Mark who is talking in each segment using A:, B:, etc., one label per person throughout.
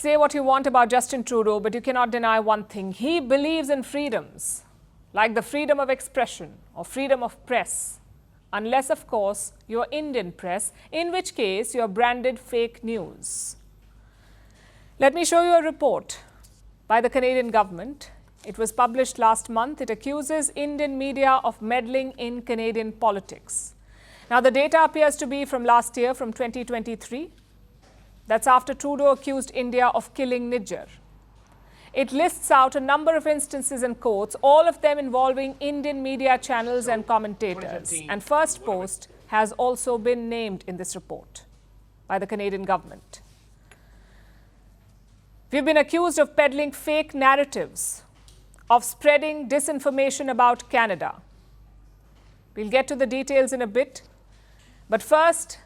A: Say what you want about Justin Trudeau, but you cannot deny one thing. He believes in freedoms, like the freedom of expression or freedom of press. Unless, of course, you're Indian press, in which case you're branded fake news. Let me show you a report by the Canadian government. It was published last month. It accuses Indian media of meddling in Canadian politics. Now, the data appears to be from last year, from 2023. That's after Trudeau accused India of killing Nijjar. It lists out a number of instances and quotes, all of them involving Indian media channels and commentators. And Firstpost has also been named in this report by the Canadian government. We've been accused of peddling fake narratives, of spreading disinformation about Canada. We'll get to the details in a bit. But first,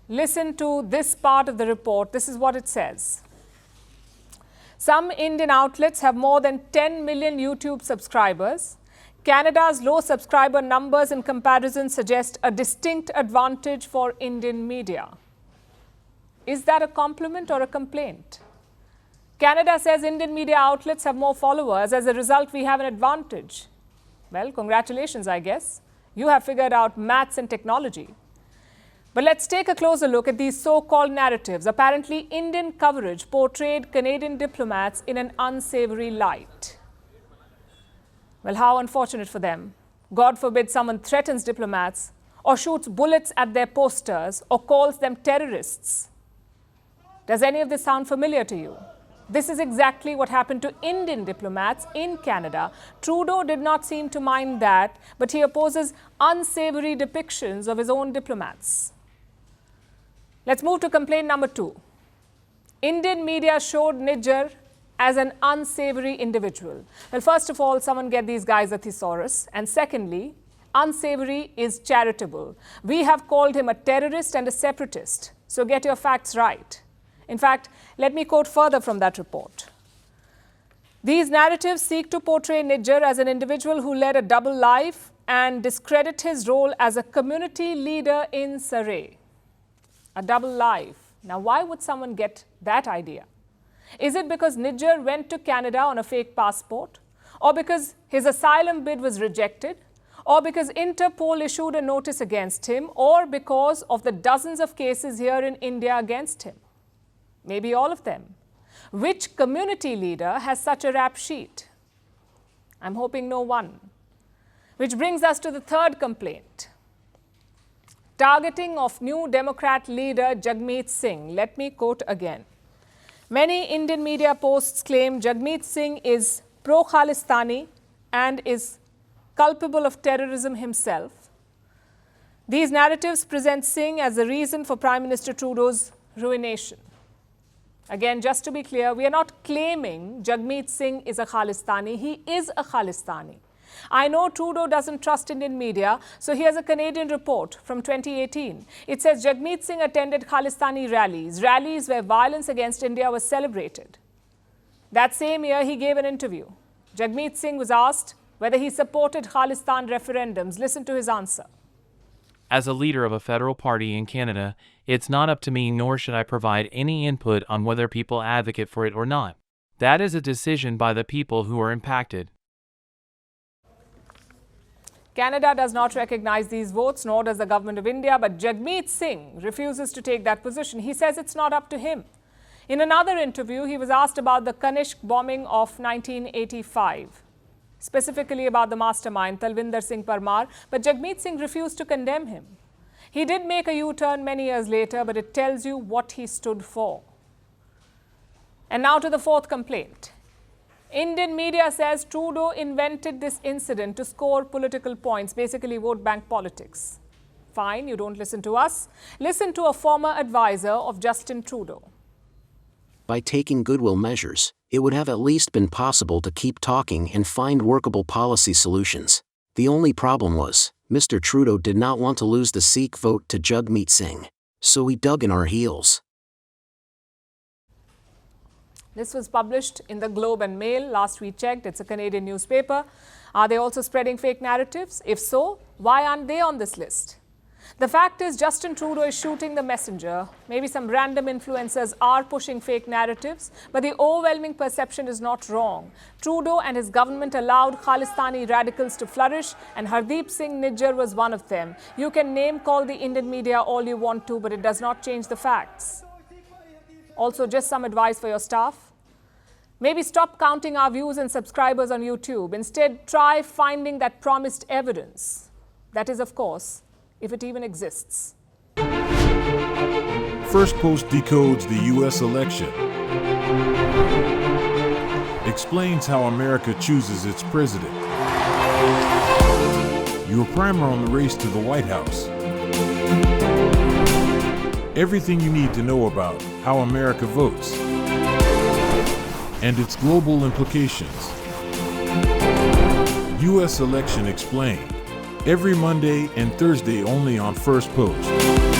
A: listen to this part of the report. This is what it says. Some Indian outlets have more than 10 million YouTube subscribers. Canada's low subscriber numbers in comparison suggest a distinct advantage for Indian media. Is that a compliment or a complaint? Canada says Indian media outlets have more followers. As a result, we have an advantage. Well, congratulations, I guess. You have figured out maths and technology. But let's take a closer look at these so-called narratives. Apparently, Indian coverage portrayed Canadian diplomats in an unsavory light. Well, how unfortunate for them. God forbid someone threatens diplomats or shoots bullets at their posters or calls them terrorists. Does any of this sound familiar to you? This is exactly what happened to Indian diplomats in Canada. Trudeau did not seem to mind that, but he opposes unsavory depictions of his own diplomats. Let's move to complaint number 2. Indian media showed Nijjar as an unsavory individual. Well, first of all, someone get these guys a thesaurus. And secondly, unsavory is charitable. We have called him a terrorist and a separatist. So get your facts right. In fact, let me quote further from that report. These narratives seek to portray Nijjar as an individual who led a double life and discredit his role as a community leader in Surrey. A double life. Now, why would someone get that idea? Is it because Nijjar went to Canada on a fake passport? Or because his asylum bid was rejected? Or because Interpol issued a notice against him? Or because of the dozens of cases here in India against him? Maybe all of them. Which community leader has such a rap sheet? I'm hoping no one. Which brings us to the third complaint. Targeting of New Democrat leader Jagmeet Singh. Let me quote again. Many Indian media posts claim Jagmeet Singh is pro-Khalistani and is culpable of terrorism himself. These narratives present Singh as the reason for Prime Minister Trudeau's ruination. Again, just to be clear, we are not claiming Jagmeet Singh is a Khalistani. He is a Khalistani. I know Trudeau doesn't trust Indian media, so here's a Canadian report from 2018. It says Jagmeet Singh attended Khalistani rallies where violence against India was celebrated. That same year, he gave an interview. Jagmeet Singh was asked whether he supported Khalistan referendums. Listen to his answer.
B: As a leader of a federal party in Canada, it's not up to me, nor should I provide any input on whether people advocate for it or not. That is a decision by the people who are impacted.
A: Canada does not recognize these votes, nor does the government of India, but Jagmeet Singh refuses to take that position. He says it's not up to him. In another interview, he was asked about the Kanishk bombing of 1985, specifically about the mastermind, Talvinder Singh Parmar, but Jagmeet Singh refused to condemn him. He did make a U-turn many years later, but it tells you what he stood for. And now to the fourth complaint. Indian media says Trudeau invented this incident to score political points, basically vote bank politics. Fine, you don't listen to us. Listen to a former advisor of Justin Trudeau.
C: By taking goodwill measures, it would have at least been possible to keep talking and find workable policy solutions. The only problem was, Mr. Trudeau did not want to lose the Sikh vote to Jagmeet Singh, so he dug in our heels.
A: This was published in the Globe and Mail. Last we checked, it's a Canadian newspaper. Are they also spreading fake narratives? If so, why aren't they on this list? The fact is, Justin Trudeau is shooting the messenger. Maybe some random influencers are pushing fake narratives, but the overwhelming perception is not wrong. Trudeau and his government allowed Khalistani radicals to flourish, and Hardeep Singh Nijjar was one of them. You can name-call the Indian media all you want to, but it does not change the facts. Also, just some advice for your staff. Maybe stop counting our views and subscribers on YouTube. Instead, try finding that promised evidence. That is, of course, if it even exists.
D: Firstpost decodes the U.S. election. Explains how America chooses its president. Your primer on the race to the White House. Everything you need to know about how America votes and its global implications. U.S. Election Explained. Every Monday and Thursday only on Firstpost.